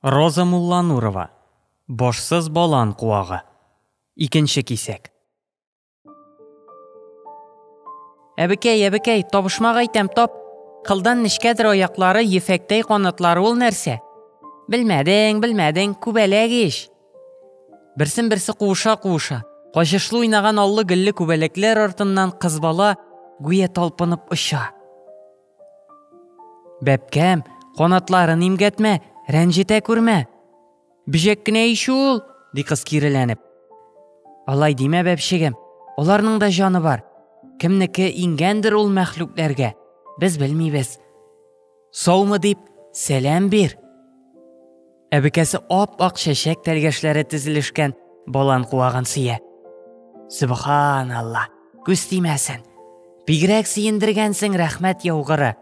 Роза Мулланурова. Бошсыз болан қуағы. Икенші кисек. Әбікей, тобышмақ айтам топ. Қылдан нишкәдір аяқлары ефектей қонатлары ол нәрсе. Білмәдің, күбәләк еш. Бірсін-бірсі қуыша. Қожышлы ойнаған аллы гілі күбәләклер артынан қызбала гүйе талпынып ұша. Бәпкәм, қонатларын имгәтмә, рәнжете күрмә. Бішеккіне ишул, ди қыз киреләніп. Алай деме бәпшегем, оларның да жаны бар. Кімнікі ингәндір ол мәхлукләргә, біз білмейбіз. Саумы деп, сәлем бер. Әбікәсі ап-ақ шәшәк тәлгәшләре тізілішкен болан қуағын сия. Субханалла, күз тимәсін. Бигрәк сиендіргәнсің рәхмәт яуғыры.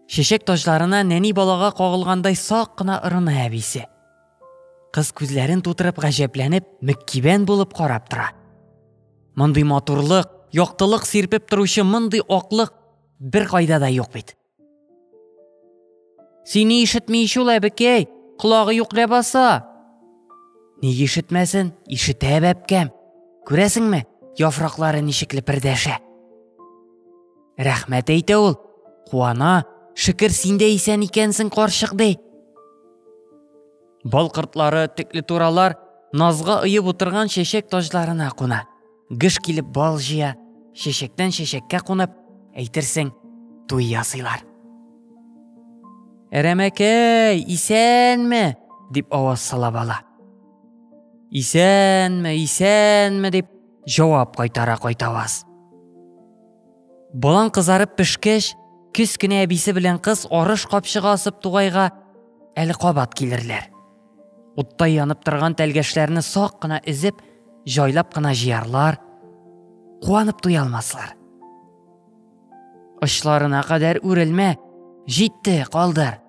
Шешек тожларына нәни балаға қоғылғандай сақ қына ұрыны әбейсі. Қыз күзләрін тутырып ғәжәпләніп, мүккибән болып қарап тұра. Мұндай матурлық, yoқтылық серпіп тұрушы мұндай оқлық бір қайдада жоқ бет. Сені ишітмей шул әбікей, құлағы юқлә баса. Неге ишітмәсін, ишіті әбәпкәм. Көрәсің ме, яфрақлары нешіклі пірдәші. Рәхмәт әйті ол, қуана, шүкір синде исән икәнсің қаршық дей. Бал қыртлары, тіклі туралар назға ұйып отырған шешек тожларына қуна. Гыш келіп бал жия, шешектен шешекке қунып, әйтерсің туй ясыйлар. Әрәмәкәй, исәнме? Деп ауаз сала бала. Исәнме деп жауап қайтара-қайтаваз. Болан қызарып пішкеш, күз күні әбісі білен қыз орыш қапшыға асып туғайға әлі қабат келірлер. Уттай янып тұрған тәлгәшләріні сақ қына ізіп, жайлап қына жиярлар, қуанып туй алмасылар. Ұшларына қадар үрілме, жетті қалдар.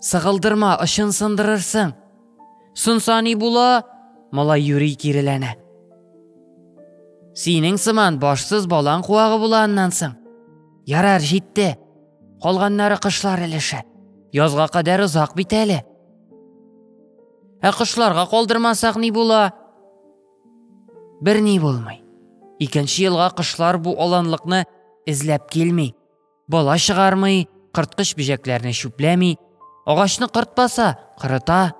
Сығылдырма, ұшын сындырырсың. Сұнсани бұла, малай юрей керіләні. Сенің сыман башсыз болан қуағы бұланнансың. Ярар жетті, қолғаннары қышлар әліші. Язға қадар ұзақ бит әлі. Қышларға қолдырмасақ не бұла? Бір не болмай. Екінші елға қышлар бұл оланлықны ізләп келмей, бола шығармай, қыртқыш бежеклеріне шүпләмей, оғашны қыртпаса, қырыта.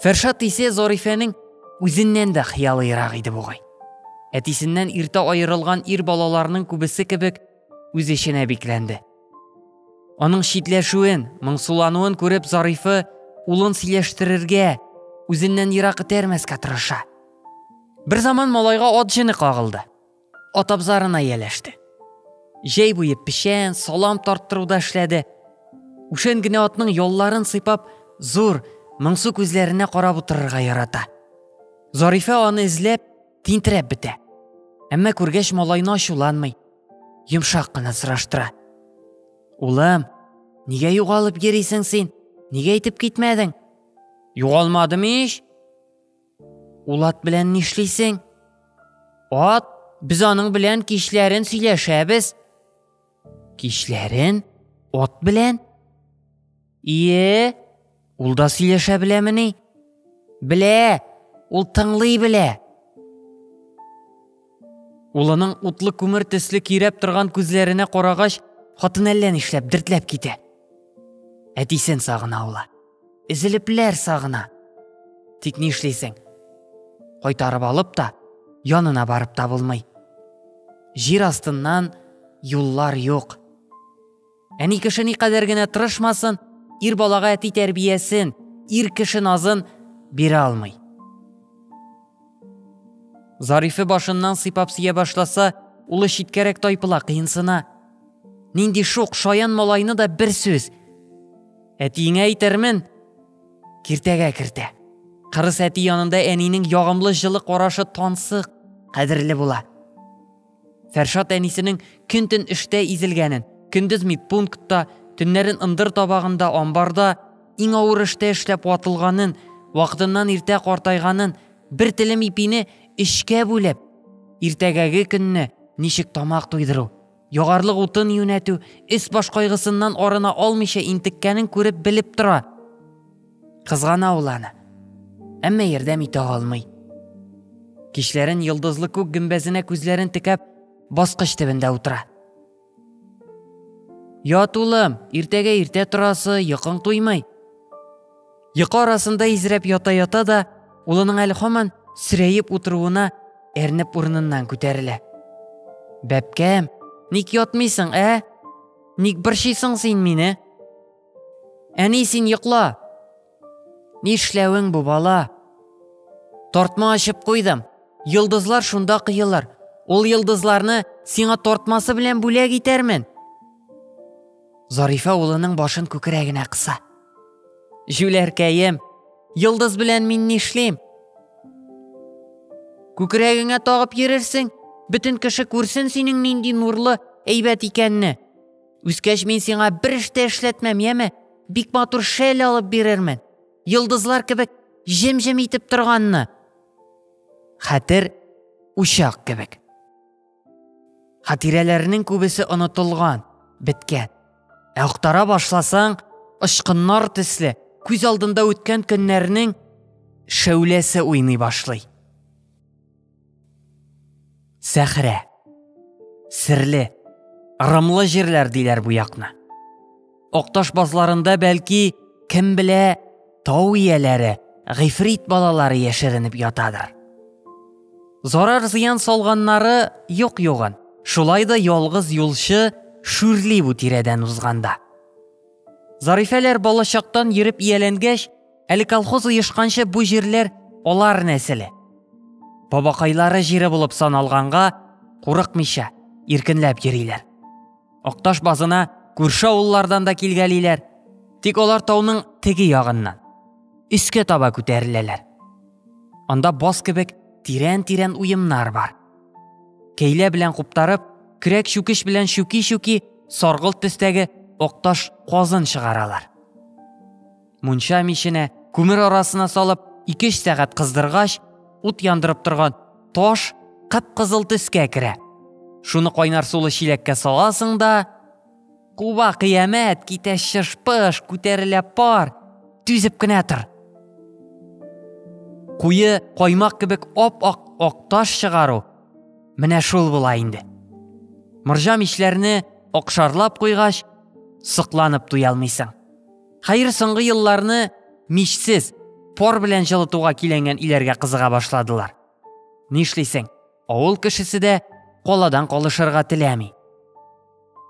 Фершат исе Зорифенің өзіннен де қиялы ирақ еді бұғай. Әтисіннен ирта айырылған ир балаларының көбісі кебек өз ешіне бекленді. Оның шитләшуін, мұңсулануын көріп Зорифы улын силештірірге, өзіннен ирақ етермеске тырыша. Бір заман малайға от жыны қағылды. От абзарына елешті. Жей бұйып пішен, салам тарттыруда ішләді. Ушен гіне отның yolларын сыйпап, зур, мұңсу көзлеріне қарап отырырға ярата. Зорифа оны ізлеп, тинтіреп біті. Әмі көргеш малайына ашуланмай, йымшақ қына сұраштыра. Улым, неге юғалып керейсің сен? Неге айтып кетмәдің? Юғалмадым еш? Улат білән нешлейсің? От, біз аның білән кишләрін сөйләшәбіз. Кишләрін? От білән? Ие, ул да сөйләшә біләміні? Білә, ул тыңлый білә. Улының утлы күмір төслі кирәп тұрған күзләріне қорағаш, хатын әллән ішләп, діртләп кете. Әтисен сағына ула. Ізіліплер сағына. Тик не ішлейсің? Қойтарып алып та, янына барып табылмай. Жер астыннан юллар yok. Әні кішіні қадергіне тұрышмасын, ир балаға әти тәрбиесін, ир кіші назын бере алмай. Зарифы башыннан сыйпап сия башласа, улы шиткерек тайпыла қиынсына. Нинди шоқ шаян малайны да бір сөз. Әтиіңе әйтермін, киртәгә кірті. Қырыс әти янында әнинің яғымлы жылы қорашы тансық, қәдірлі була. Фәршат әнисінің күнтін іште изілгәнін, күндіз медпунктта, түннәрін ындыр табағында, амбарда, иң ауыр іште ішләп ватылғанын, вақытынан иртә қартайғанын, бір тілім ипіні ішке бөлеп, иртәгәге күнні нишік тамақ тойдыру, Яғарлық утын юнәтү, іс баш қайғысыннан орына алмыйша интіккәнін көріп біліп тұра. Қызғана уланы, әммә ярдәм итә алмый. Кичләрен йылдызлы күк гөмбәзенә күзләрен текәп, баскыч төбендә утыра. Ят улым, иртәгә иртә торасы, йокың туймый. Йокы арасында изрәп ята-ята да, улының әле һаман сирәеп утыруына әрнеп урыныннан күтәрелә. Бәпкәм, ник ятмыйсың, Ник борчыйсың син мине? Әни, син йокла. Ни эшләвең бу, бала? Тартма ачып куйдым. Йылдызлар шунда кыелар. Ул йылдызларны сиңа тартмасы белән бүләк итәрмен. Зарифа улының башын күкрәгенә кыса. Жүләркәем, йылдыз белән мин нишлим? Күкрәгеңә тагып йөрерсең, бөтен кеше күрсен синең нинди нурлы, әйбәт икәнне. Үскәч мин сиңа бер эштә эшләтмәм, яме, бик матур шәл алып бирермен. Йылдызлар кебек җем-җем итеп торганны. Хәтер ушак кебек. Хатирәләрнең күбесе онытылган, биткән. Актара башласаң, ышкыннар төсле, күз алдында үткән көннәрнең шәүләсе уйный башлый. Сәхрә, серле, ырымлы җирләр диләр бу якны. Акташ базларында бәлки, кем белә, тау ияләре, гыйфрит балалары яшеренеп ятадыр. Зарар зыян салганнары юк-югын. Шулай да ялгыз юлчы шүрли бу тирәдән узганда. Зарифәләр балачактан йөреп ияләнгәч, әле колхоз оешканчы бу җирләр алар нәселе. Бабакайлары җире булып саналганга, курыкмыйча, иркенләп йөриләр. Акташ базына күрше авыллардан да килгәлиләр. Тик алар тауның теге ягыннан өскә таба күтәреләләр. Анда баз кебек тирән-тирән уемнар бар. Кәйлә белән куптарып, көрәк шүкеш белән шүки-шүки саргылт төстәге акташ казын чыгаралар. Мунча мишенә күмер арасына салып 2 сәгать кыздыргач, ут яндырып торган таш кып-кызыл төскә керә. Шуны кайнар сулы чиләккә саласың да, куба кыямәт китә шыш-пыш күтәрелә пар, түзеп кенә тор. Куе каймак кебек ап-ак акташ чыгару менә шул була инде. Морҗа мичләрне акшарлап куйгач, сыкланып туя алмыйсың. Хәер, соңгы елларны мичсез, пар белән җылытуга киләнгән иләргә кызыга башладылар. Нишлисең, авыл кешесе дә каладан калышырга теләми.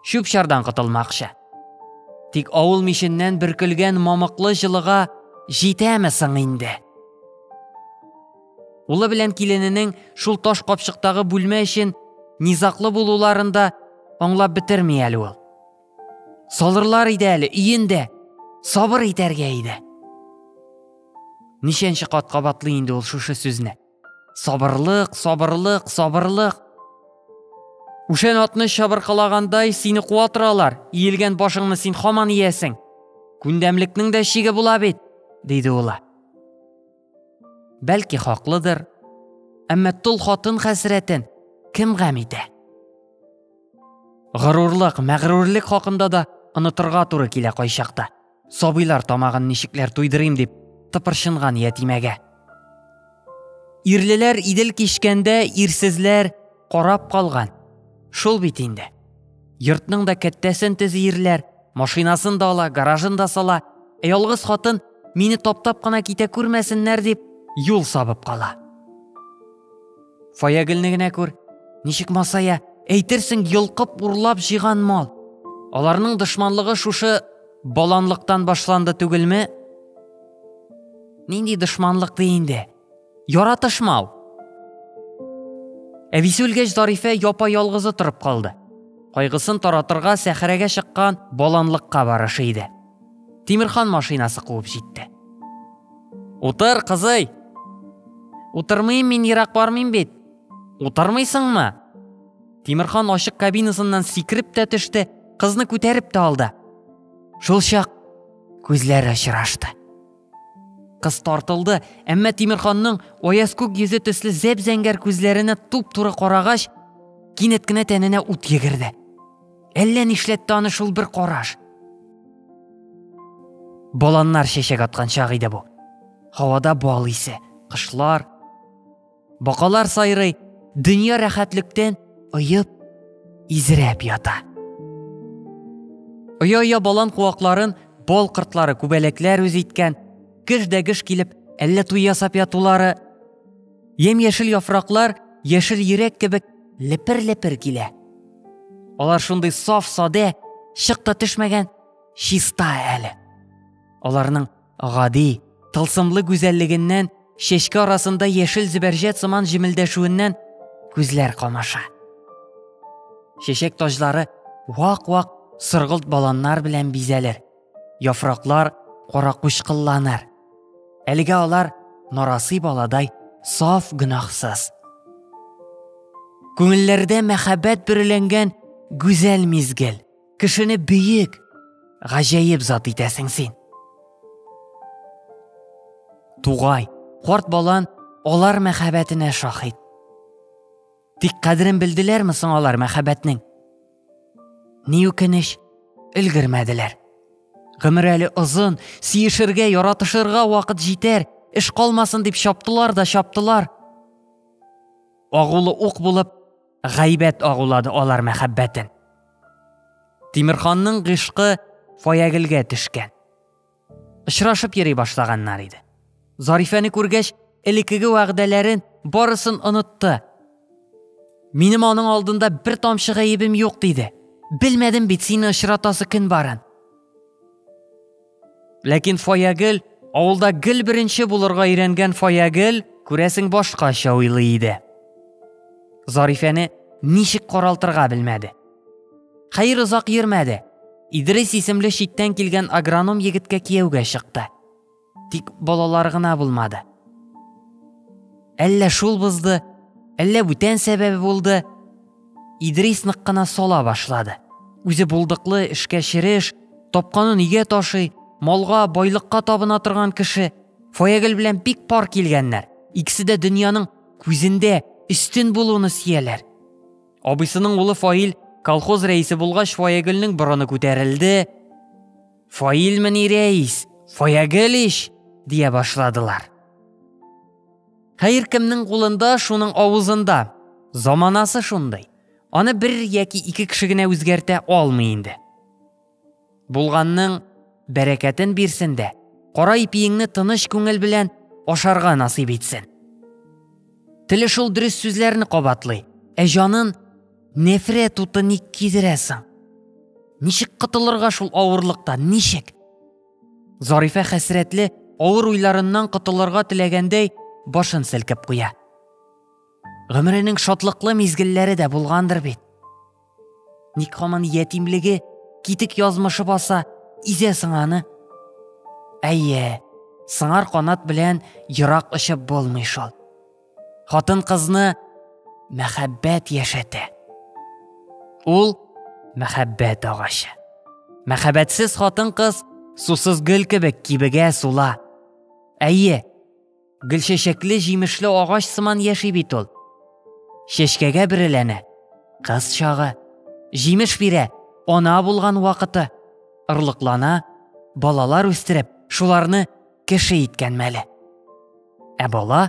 Шүп-чардан котылмакчы. Тик авыл мишеннән бөркелгән мамыклы җылыга җитәме соң инде? Улы белән килененең шул таш капчыктагы бүлмә өчен низаклы булуларында аңлап бетерми әле ул. Салырлар иде әле өендә, сабыр итәргә иде. Ничәнче кат кабатлый инде ул шушы сүзне? Сабырлык, сабырлык, сабырлык. Ушен атны чабыркалагандай сине куа торалар, иелгән башыңны син һаман иясең. Күндәмлекнең дә шиге була бит, диде улы. Бәлки хаклыдыр, әмма тол хатын хәсрәтен кем гам итә? Горурлык, мәгърурлык хакында да онытырга туры килә кайчакта. Сабыйлар тамагын ничекләр туйдырыйм дип тыпырчынган ятимәгә. Ирлеләр идел кишкәндә ирсезләр карап калган. Шул бит инде. Йортның да кәттәсен тезирләр, машинасын да ала, гаражын да сала. Ялгыз хатын мине таптап кына китә күрмәсеннәр дип юл сабып кала. Фаягылны генә күр, ничек масая, әйтерсең йолкып урлап җыйган мал. Аларның дошманлыгы шушы баланлыктан башланды түгелме? Нинди дошманлык инде? Яратышмау. Әбисе үлгәч, Зарифа япа-ялгызы торып калды. Кайгысын таратырга сәхрәгә чыккан баланлыкка барышы иде. Тимерхан машинасы куып җитте. Утыр, кызый. Утырмыйм, мин ерак бармыйм бит. Утырмыйсыңмы? Тимерхан ачык кабинасыннан сикереп тә төште, кызны күтәреп тә алды. Шул чак күзләре очрашты. Кыз тартылды, әмма Тимерханның аяз күк йөзе төсле зәп-зәңгәр күзләренә туп-туры карагач, кинәт кенә тәненә ут йөгерде. Әллә нишләтте аны шул бер караш. Баланнар шешек аткан чак иде бу. Һавада бал исе, кышлар. Бакалар сайрый, дөнья рәхәтлектән ыеп, изрәп ята. Оя балан куакларын бал кыртлары, күбәләкләр үз иткән, гыш килеп, әллә туй ясап ятулары. Ем-яшел яфраклар яшел йөрәк кебек лепер-лепер килә. Алар шундый саф, саде, шыкта төшмәгән, чиста әле. Аларның гади, тылсымлы гүзәллегеннән, шешке арасында яшел зибәрҗәт сыман җимелдәшүеннән күзләр камаша. Шешек таҗлары вак-вак сыргылт баланнар белән бизәлер. Яфраклар кара кучкылланыр. Әлегә алар нарасый баладай саф, гөнаһсыз. Күңелләрдә мәхәббәт бирелгән гүзәл мизгел, кешене бөек, гаҗәеп зат итәсең син. Тугай, карт балан алар мәхәббәтенә шаһит. Тик кадерен белделәрме соң алар мәхәббәтнең? Ни үкенеч, өлгермәделәр. Гомер әле озын, сөешергә, яратышырга вакыт җитәр, эш калмасын дип чаптылар да чаптылар. Агулы ук булып, гайбәт агулады алар мәхәббәтен. Тимерханның гышкы Фаягелгә төшкән. Очрашып йөри башлаганнар иде. Зарифәне күргәч, элекеге вәгъдәләрен барысын онытты. Минем аның алдында бер тамчы гаебем юк диде. Белмәдем бит сине очратасы көн барын. Ләкин Фаягел, авылда гел беренче булырга өйрәнгән Фаягел, күрәсең башкача уйлый иде. Зарифәне ничек каралтырга белмәде. Хәер, озак йөрмәде. Идрис исемле читтән килгән агроном егеткә кияүгә чыкты. Тик балалар гына булмады. Әллә шул бызды, әллә бүтән сәбәбе булды. Идрис нык кына сала башлады. Үзе булдыклы, эшкә чиреш, тапканын өйгә ташый, малга, байлыкка табына торган кеше. Фаягел белән бик пар килгәннәр. Икесе дә дөньяның күзендә үстен булуны сөяләр. Абысының улы Фаил колхоз рәисе булгач, Фаягелнең борыны күтәрелде. Фаилмени рәис, Фаягел иш, дия башладылар. Хәер, кемнең кулында, шуның авызында. Заманасы шундый. Аны бер яки ике кеше генә үзгәртә алмый инде. Булганның бәрәкәтен бирсен дә, кара ипиеңне тыныч күңел белән ашарга насыйп итсен. Теле шул дөрес сүзләрне кабатлый, ә җанын нефрет уты ник кидерәсең? Ничек кытылырга шул авырлыктан, ничек? Зарифә хәсрәтле, авыр уйларыннан кытылырга теләгәндәй башын селкеп куя. Гомеренең шатлыклы мизгелләре дә булгандыр бит. Ник һаман ятимлеге, китек язмышы баса, изәсең аны? Әйе, сыңар канат белән ерак очып булмый шул. Хатын кызны мәхәббәт яшәтә. Ул мәхәббәт агачы. Мәхәббәтсез хатын кыз сусыз гөл кебек кибегә сула. Әйе, гөлчәчәкле җимешле агач сыман яши бит ул. Шешкәгә биреләнә. Кыз чагы, җимеш бирә, ана булган вакыты. Ырлыклана, балалар үстереп, шуларны кеше иткән мәле. Ә бала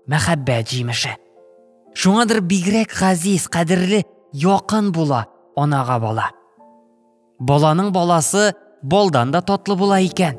мәхәббәт җимеше. Шуңадыр бигрәк газиз, кадерле, якын була анага бала. Баланың баласы балдан да татлы була икән.